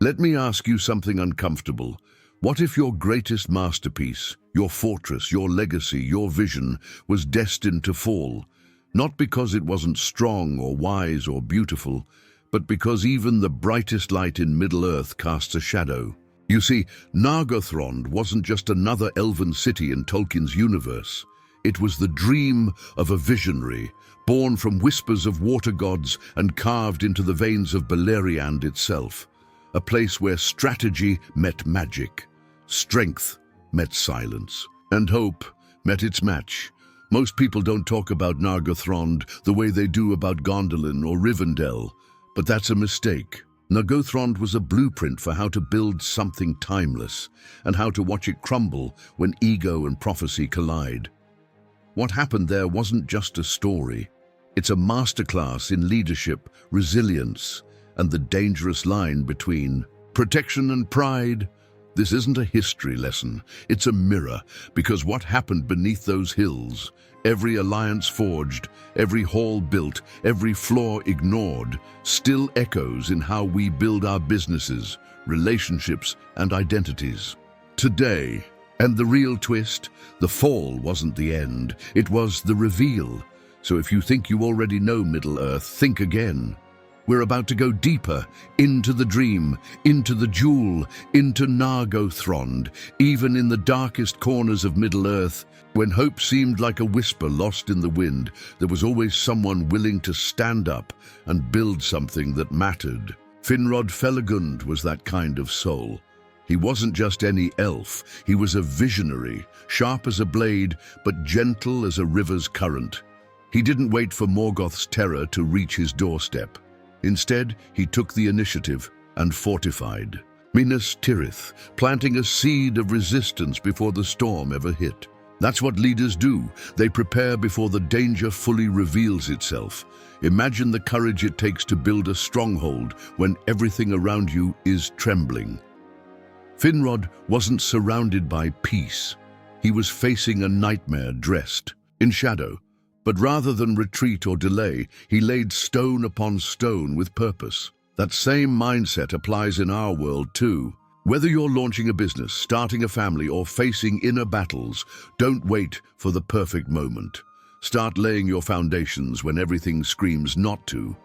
Let me ask you something uncomfortable. What if your greatest masterpiece, your fortress, your legacy, your vision, was destined to fall? Not because it wasn't strong or wise or beautiful, but because even the brightest light in Middle-earth casts a shadow. You see, Nargothrond wasn't just another elven city in Tolkien's universe. It was the dream of a visionary, born from whispers of water gods and carved into the veins of Beleriand itself. A place where strategy met magic, strength met silence, and hope met its match. Most people don't talk about Nargothrond the way they do about Gondolin or Rivendell, but that's a mistake. Nargothrond was a blueprint for how to build something timeless and how to watch it crumble when ego and prophecy collide. What happened there wasn't just a story. It's a masterclass in leadership, resilience, and the dangerous line between protection and pride. This isn't a history lesson, it's a mirror, because what happened beneath those hills, every alliance forged, every hall built, every flaw ignored, still echoes in how we build our businesses, relationships, and identities. Today, and the real twist, the fall wasn't the end, it was the reveal. So if you think you already know Middle-earth, think again. We're about to go deeper, into the dream, into the jewel, into Nargothrond, even in the darkest corners of Middle-earth. When hope seemed like a whisper lost in the wind, there was always someone willing to stand up and build something that mattered. Finrod Felagund was that kind of soul. He wasn't just any elf, he was a visionary, sharp as a blade, but gentle as a river's current. He didn't wait for Morgoth's terror to reach his doorstep. Instead, he took the initiative and fortified. Minas Tirith, planting a seed of resistance before the storm ever hit. That's what leaders do. They prepare before the danger fully reveals itself. Imagine the courage it takes to build a stronghold when everything around you is trembling. Finrod wasn't surrounded by peace. He was facing a nightmare dressed in shadow. But rather than retreat or delay, he laid stone upon stone with purpose. That same mindset applies in our world too. Whether you're launching a business, starting a family, or facing inner battles, don't wait for the perfect moment. Start laying your foundations when everything screams not to.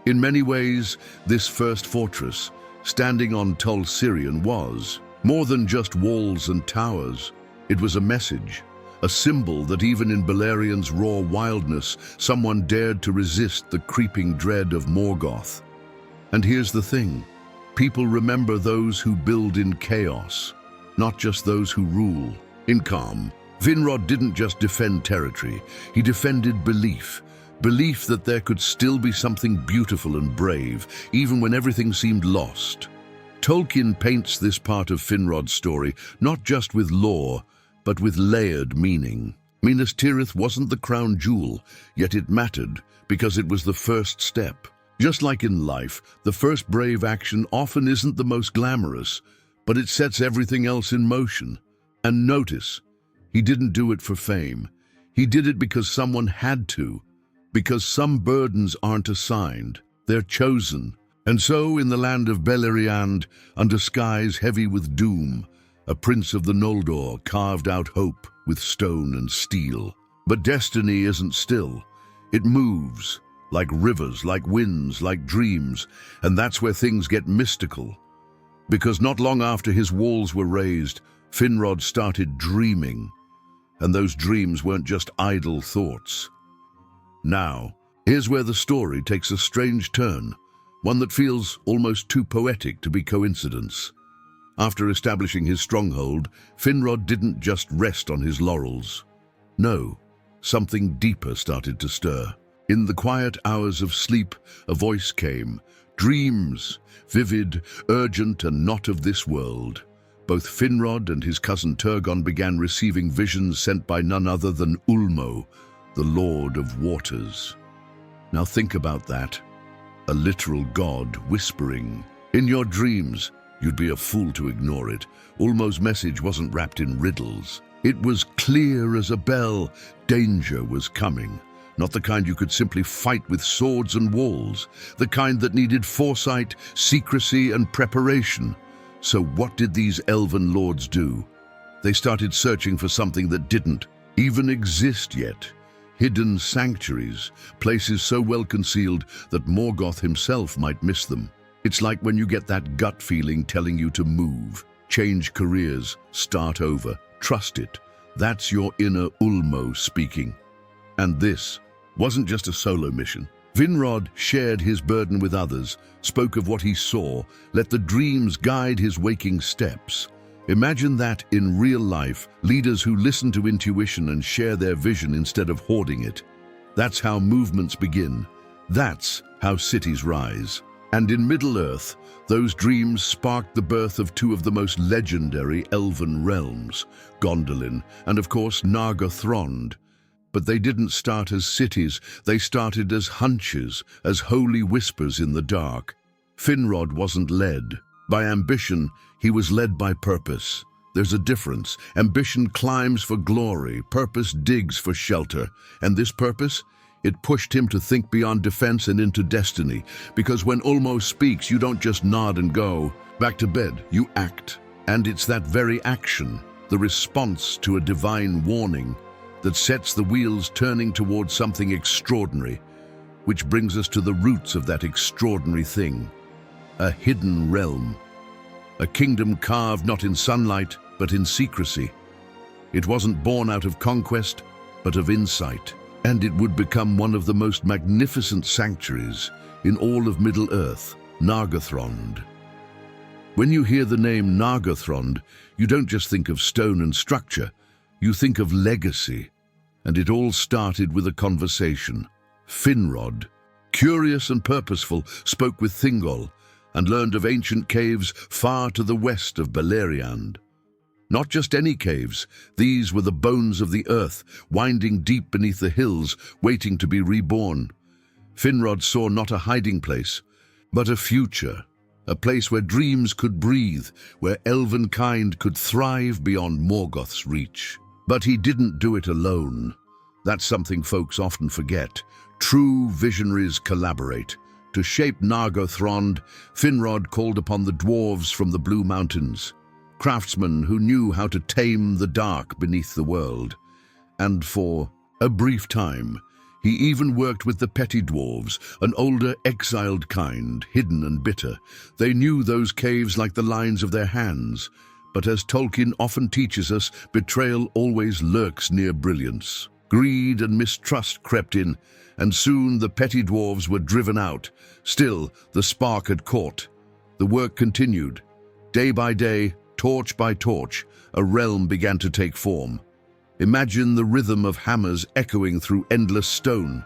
In many ways, this first fortress, standing on Tol Sirion, was more than just walls and towers. It was a message. A symbol that even in Beleriand's raw wildness, someone dared to resist the creeping dread of Morgoth. And here's the thing, people remember those who build in chaos, not just those who rule in calm. Finrod didn't just defend territory, he defended belief. Belief that there could still be something beautiful and brave, even when everything seemed lost. Tolkien paints this part of Finrod's story not just with lore, but with layered meaning. Minas Tirith wasn't the crown jewel, yet it mattered because it was the first step. Just like in life, the first brave action often isn't the most glamorous, but it sets everything else in motion. And notice, he didn't do it for fame. He did it because someone had to, because some burdens aren't assigned, they're chosen. And so, in the land of Beleriand, under skies heavy with doom, a prince of the Noldor carved out hope with stone and steel. But destiny isn't still. It moves, like rivers, like winds, like dreams, and that's where things get mystical. Because not long after his walls were raised, Finrod started dreaming. And those dreams weren't just idle thoughts. Now, here's where the story takes a strange turn, one that feels almost too poetic to be coincidence. After establishing his stronghold, Finrod didn't just rest on his laurels. No, something deeper started to stir. In the quiet hours of sleep, a voice came. Dreams, vivid, urgent, and not of this world. Both Finrod and his cousin Turgon began receiving visions sent by none other than Ulmo, the Lord of Waters. Now think about that. A literal god whispering. In your dreams, you'd be a fool to ignore it. Ulmo's message wasn't wrapped in riddles. It was clear as a bell. Danger was coming. Not the kind you could simply fight with swords and walls, the kind that needed foresight, secrecy, and preparation. So what did these elven lords do? They started searching for something that didn't even exist yet. Hidden sanctuaries, places so well concealed that Morgoth himself might miss them. It's like when you get that gut feeling telling you to move, change careers, start over, trust it. That's your inner Ulmo speaking. And this wasn't just a solo mission. Finrod shared his burden with others, spoke of what he saw, let the dreams guide his waking steps. Imagine that in real life, leaders who listen to intuition and share their vision instead of hoarding it. That's how movements begin. That's how cities rise. And in Middle-earth, those dreams sparked the birth of two of the most legendary elven realms, Gondolin and, of course, Nargothrond. But they didn't start as cities, they started as hunches, as holy whispers in the dark. Finrod wasn't led by ambition, he was led by purpose. There's a difference. Ambition climbs for glory, purpose digs for shelter. And this purpose? It pushed him to think beyond defense and into destiny. Because when Ulmo speaks, you don't just nod and go back to bed, you act. And it's that very action, the response to a divine warning, that sets the wheels turning towards something extraordinary, which brings us to the roots of that extraordinary thing. A hidden realm. A kingdom carved not in sunlight, but in secrecy. It wasn't born out of conquest, but of insight. And it would become one of the most magnificent sanctuaries in all of Middle-earth, Nargothrond. When you hear the name Nargothrond, you don't just think of stone and structure, you think of legacy. And it all started with a conversation. Finrod, curious and purposeful, spoke with Thingol and learned of ancient caves far to the west of Beleriand. Not just any caves, these were the bones of the earth, winding deep beneath the hills, waiting to be reborn. Finrod saw not a hiding place, but a future, a place where dreams could breathe, where elven kind could thrive beyond Morgoth's reach. But he didn't do it alone. That's something folks often forget. True visionaries collaborate. To shape Nargothrond, Finrod called upon the dwarves from the Blue Mountains, craftsmen who knew how to tame the dark beneath the world. And for a brief time, he even worked with the petty dwarves, an older, exiled kind, hidden and bitter. They knew those caves like the lines of their hands. But as Tolkien often teaches us, betrayal always lurks near brilliance. Greed and mistrust crept in, and soon the petty dwarves were driven out. Still, the spark had caught. The work continued. Day by day, torch by torch, a realm began to take form. Imagine the rhythm of hammers echoing through endless stone.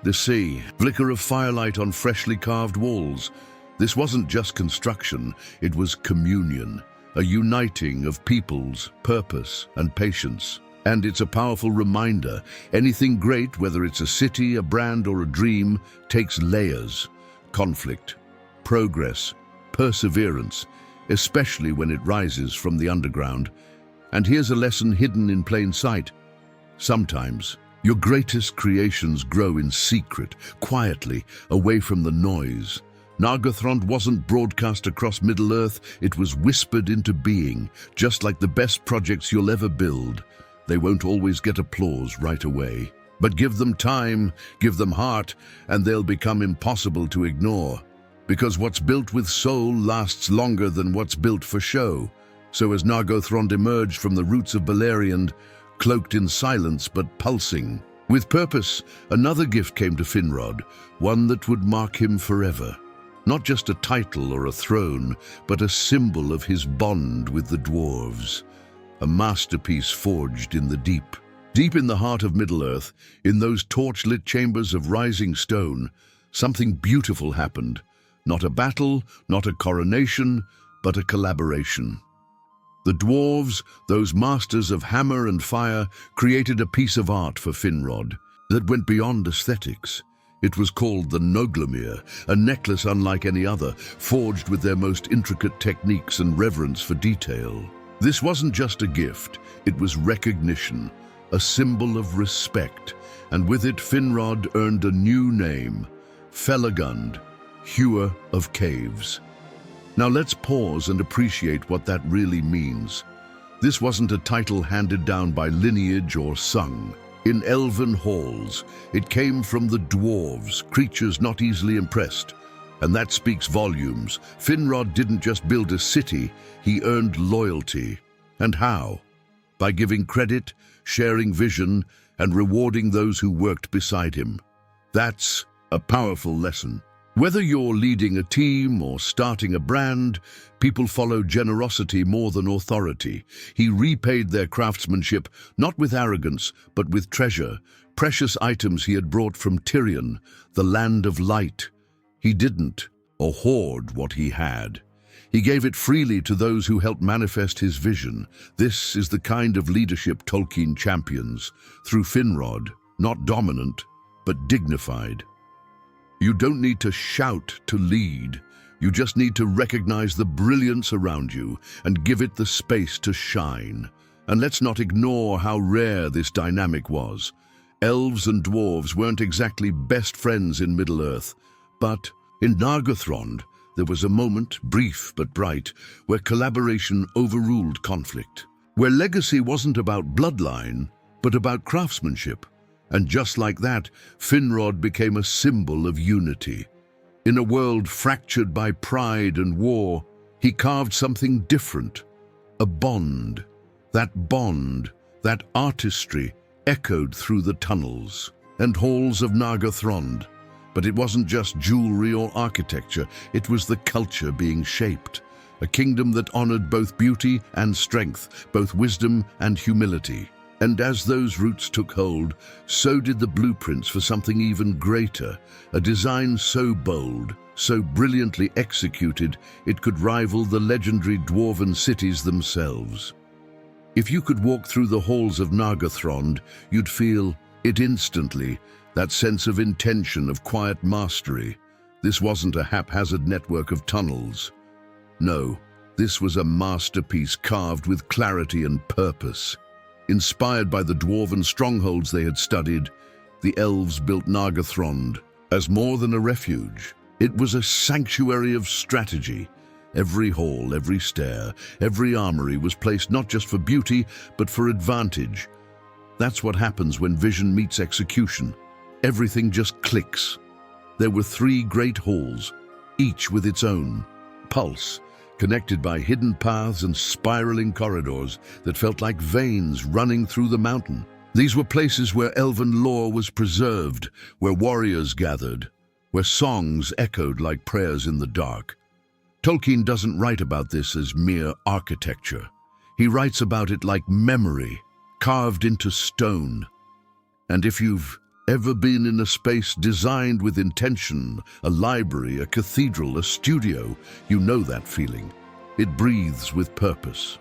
The sea, flicker of firelight on freshly carved walls. This wasn't just construction, it was communion, a uniting of peoples, purpose, and patience. And it's a powerful reminder, anything great, whether it's a city, a brand, or a dream, takes layers. Conflict, progress, perseverance, especially when it rises from the underground. And here's a lesson hidden in plain sight. Sometimes, your greatest creations grow in secret, quietly, away from the noise. Nargothrond wasn't broadcast across Middle-earth, it was whispered into being, just like the best projects you'll ever build. They won't always get applause right away. But give them time, give them heart, and they'll become impossible to ignore. Because what's built with soul lasts longer than what's built for show. So as Nargothrond emerged from the roots of Beleriand, cloaked in silence but pulsing, with purpose, another gift came to Finrod, one that would mark him forever. Not just a title or a throne, but a symbol of his bond with the dwarves. A masterpiece forged in the deep. Deep in the heart of Middle-earth, in those torch-lit chambers of rising stone, something beautiful happened. Not a battle, not a coronation, but a collaboration. The dwarves, those masters of hammer and fire, created a piece of art for Finrod that went beyond aesthetics. It was called the Noglamir, a necklace unlike any other, forged with their most intricate techniques and reverence for detail. This wasn't just a gift, it was recognition. a symbol of respect, and with it Finrod earned a new name, Felagund, Hewer of Caves. Now let's pause and appreciate what that really means. This wasn't a title handed down by lineage or sung. In elven halls, it came from the dwarves, creatures not easily impressed. And that speaks volumes. Finrod didn't just build a city, he earned loyalty. And how? By giving credit, sharing vision, and rewarding those who worked beside him. That's a powerful lesson. Whether you're leading a team or starting a brand, people follow generosity more than authority. He repaid their craftsmanship, not with arrogance, but with treasure, precious items he had brought from Tirion, the land of light. He didn't hoard what he had. He gave it freely to those who helped manifest his vision. This is the kind of leadership Tolkien champions, through Finrod, not dominant, but dignified. You don't need to shout to lead. You just need to recognize the brilliance around you and give it the space to shine. And let's not ignore how rare this dynamic was. Elves and dwarves weren't exactly best friends in Middle-earth, but in Nargothrond, there was a moment, brief but bright, where collaboration overruled conflict, where legacy wasn't about bloodline, but about craftsmanship. And just like that, Finrod became a symbol of unity. In a world fractured by pride and war, he carved something different, a bond. That artistry echoed through the tunnels and halls of Nargothrond. But it wasn't just jewelry or architecture, it was the culture being shaped. A kingdom that honored both beauty and strength, both wisdom and humility. And as those roots took hold, so did the blueprints for something even greater, a design so bold, so brilliantly executed, it could rival the legendary dwarven cities themselves. If you could walk through the halls of Nargothrond, you'd feel it instantly, that sense of intention, of quiet mastery. This wasn't a haphazard network of tunnels. No, this was a masterpiece carved with clarity and purpose. Inspired by the dwarven strongholds they had studied, the elves built Nargothrond as more than a refuge. It was a sanctuary of strategy. Every hall, every stair, every armory was placed not just for beauty, but for advantage. That's what happens when vision meets execution. Everything just clicks. There were 3 great halls, each with its own pulse, connected by hidden paths and spiraling corridors that felt like veins running through the mountain. These were places where elven lore was preserved, where warriors gathered, where songs echoed like prayers in the dark. Tolkien doesn't write about this as mere architecture. He writes about it like memory, carved into stone. And if you've ever been in a space designed with intention, a library, a cathedral, a studio, you know that feeling. It breathes with purpose.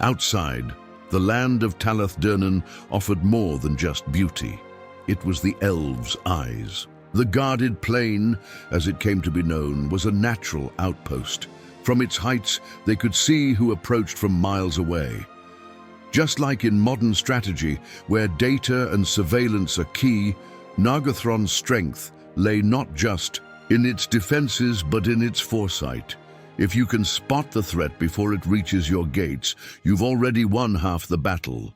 Outside, the land of Talath Durnan offered more than just beauty. It was the elves' eyes. The guarded plain, as it came to be known, was a natural outpost. From its heights, they could see who approached from miles away. Just like in modern strategy, where data and surveillance are key, Nargothrond's strength lay not just in its defenses, but in its foresight. If you can spot the threat before it reaches your gates, you've already won half the battle.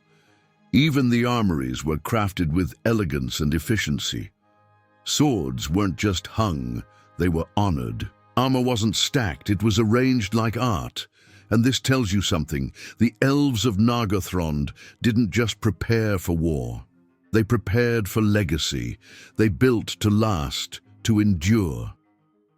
Even the armories were crafted with elegance and efficiency. Swords weren't just hung, they were honored. Armor wasn't stacked, it was arranged like art. And this tells you something. The elves of Nargothrond didn't just prepare for war. They prepared for legacy. They built to last, to endure.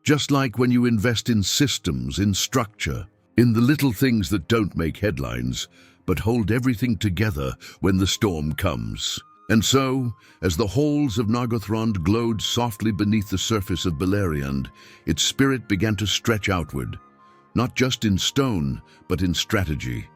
Just like when you invest in systems, in structure, in the little things that don't make headlines, but hold everything together when the storm comes. And so, as the halls of Nargothrond glowed softly beneath the surface of Beleriand, its spirit began to stretch outward. Not just in stone, but in strategy.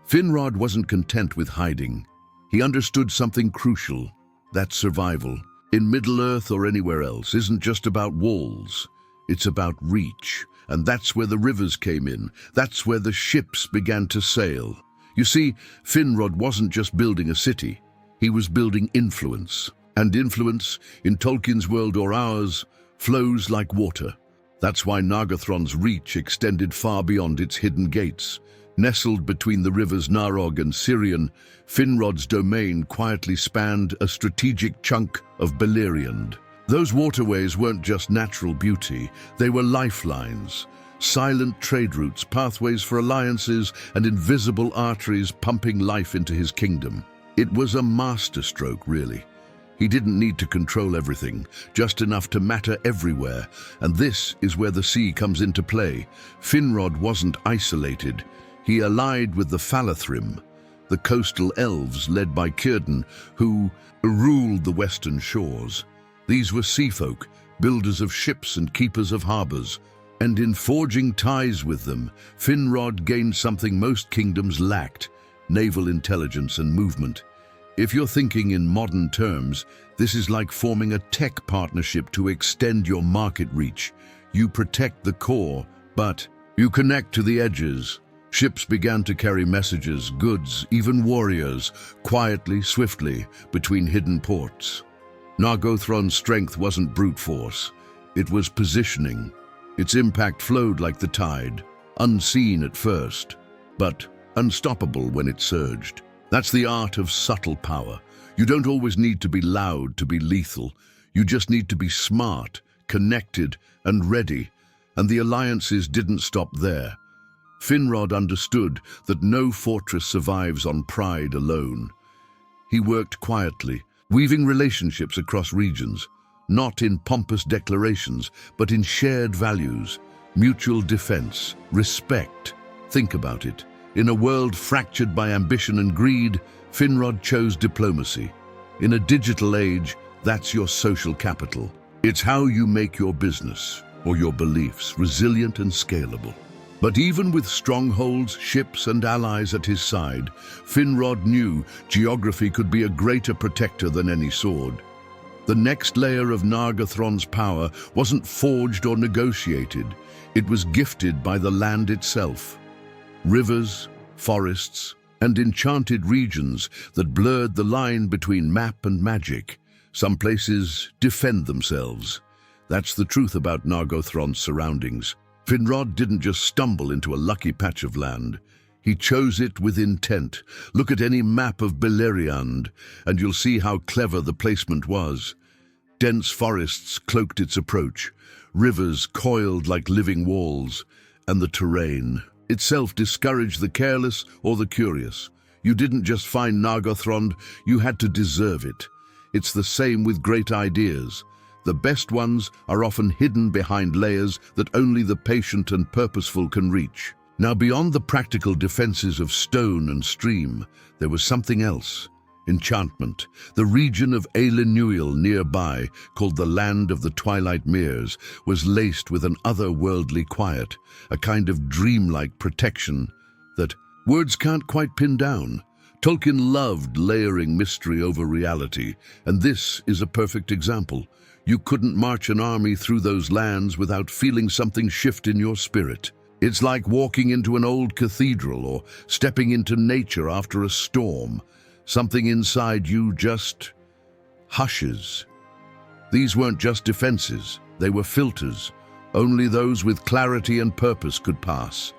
Finrod wasn't content with hiding. He understood something crucial, that survival, in Middle-earth or anywhere else, isn't just about walls. It's about reach, and that's where the rivers came in. That's where the ships began to sail. You see, Finrod wasn't just building a city, he was building influence. And influence, in Tolkien's world or ours, flows like water. That's why Nargothrond's reach extended far beyond its hidden gates. Nestled between the rivers Narog and Sirion, Finrod's domain quietly spanned a strategic chunk of Beleriand. Those waterways weren't just natural beauty, they were lifelines. Silent trade routes, pathways for alliances, and invisible arteries pumping life into his kingdom. It was a masterstroke, really. He didn't need to control everything, just enough to matter everywhere. And this is where the sea comes into play. Finrod wasn't isolated. He allied with the Falathrim, the coastal elves led by Círdan, who ruled the western shores. These were seafolk, builders of ships and keepers of harbors. And in forging ties with them, Finrod gained something most kingdoms lacked: naval intelligence and movement. If you're thinking in modern terms, this is like forming a tech partnership to extend your market reach. You protect the core, but you connect to the edges. Ships began to carry messages, goods, even warriors, quietly, swiftly, between hidden ports. Nargothrond's strength wasn't brute force. It was positioning. Its impact flowed like the tide, unseen at first, but unstoppable when it surged. That's the art of subtle power. You don't always need to be loud to be lethal. You just need to be smart, connected, and ready. And the alliances didn't stop there. Finrod understood that no fortress survives on pride alone. He worked quietly, weaving relationships across regions, not in pompous declarations, but in shared values, mutual defense, respect. Think about it. In a world fractured by ambition and greed, Finrod chose diplomacy. In a digital age, that's your social capital. It's how you make your business, or your beliefs, resilient and scalable. But even with strongholds, ships, and allies at his side, Finrod knew geography could be a greater protector than any sword. The next layer of Nargothrond's power wasn't forged or negotiated. It was gifted by the land itself. Rivers, forests, and enchanted regions that blurred the line between map and magic. Some places defend themselves. That's the truth about Nargothrond's surroundings. Finrod didn't just stumble into a lucky patch of land. He chose it with intent. Look at any map of Beleriand, and you'll see how clever the placement was. Dense forests cloaked its approach, rivers coiled like living walls, and the terrain itself discouraged the careless or the curious. You didn't just find Nargothrond, you had to deserve it. It's the same with great ideas. The best ones are often hidden behind layers that only the patient and purposeful can reach. Now, beyond the practical defenses of stone and stream, there was something else. Enchantment. The region of Ailenuil nearby, called the Land of the Twilight Meres, was laced with an otherworldly quiet, a kind of dreamlike protection that words can't quite pin down. Tolkien loved layering mystery over reality, and this is a perfect example. You couldn't march an army through those lands without feeling something shift in your spirit. It's like walking into an old cathedral or stepping into nature after a storm. Something inside you just hushes. These weren't just defenses, they were filters. Only those with clarity and purpose could pass.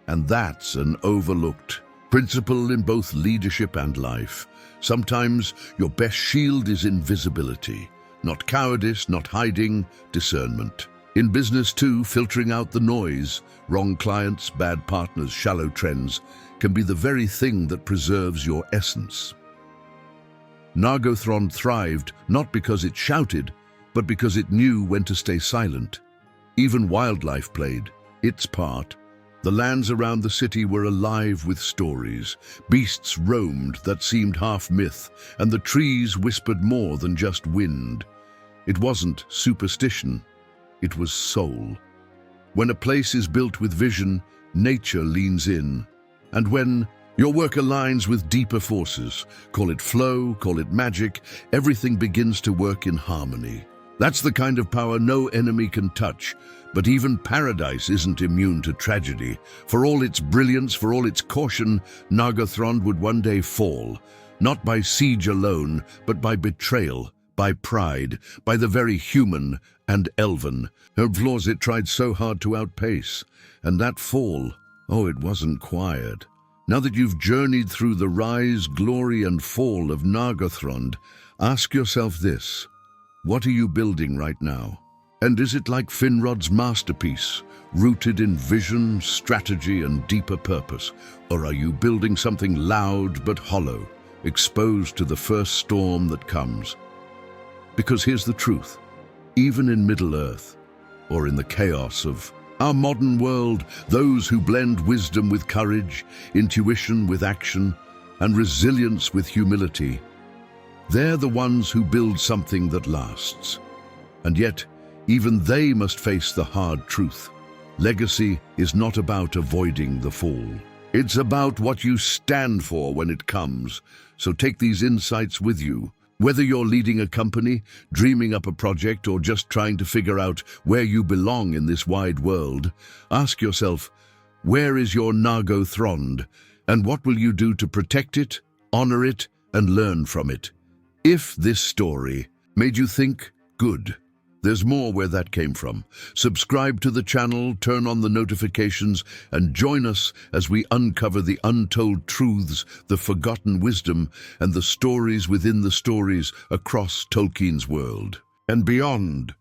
And that's an overlooked principle in both leadership and life. Sometimes your best shield is invisibility. Not cowardice, not hiding, discernment. In business too, filtering out the noise, wrong clients, bad partners, shallow trends, can be the very thing that preserves your essence. Nargothrond thrived not because it shouted, but because it knew when to stay silent. Even wildlife played its part. The lands around the city were alive with stories. Beasts roamed that seemed half myth, and the trees whispered more than just wind. It wasn't superstition, it was soul. When a place is built with vision, nature leans in. And when your work aligns with deeper forces, call it flow, call it magic, everything begins to work in harmony. That's the kind of power no enemy can touch. But even paradise isn't immune to tragedy. For all its brilliance, for all its caution, Nargothrond would one day fall. Not by siege alone, but by betrayal, by pride, by the very human and elven. Her flaws it tried so hard to outpace. And that fall, oh, it wasn't quiet. Now that you've journeyed through the rise, glory, and fall of Nargothrond, ask yourself this: what are you building right now? And is it like Finrod's masterpiece, rooted in vision, strategy, and deeper purpose? Or are you building something loud but hollow, exposed to the first storm that comes? Because here's the truth: even in Middle-earth, or in the chaos of our modern world, those who blend wisdom with courage, intuition with action, and resilience with humility, they're the ones who build something that lasts. And yet, even they must face the hard truth. Legacy is not about avoiding the fall. It's about what you stand for when it comes. So take these insights with you. Whether you're leading a company, dreaming up a project, or just trying to figure out where you belong in this wide world, ask yourself, where is your Nargothrond? And what will you do to protect it, honor it, and learn from it? If this story made you think, good. There's more where that came from. Subscribe to the channel, turn on the notifications, and join us as we uncover the untold truths, the forgotten wisdom, and the stories within the stories across Tolkien's world and beyond.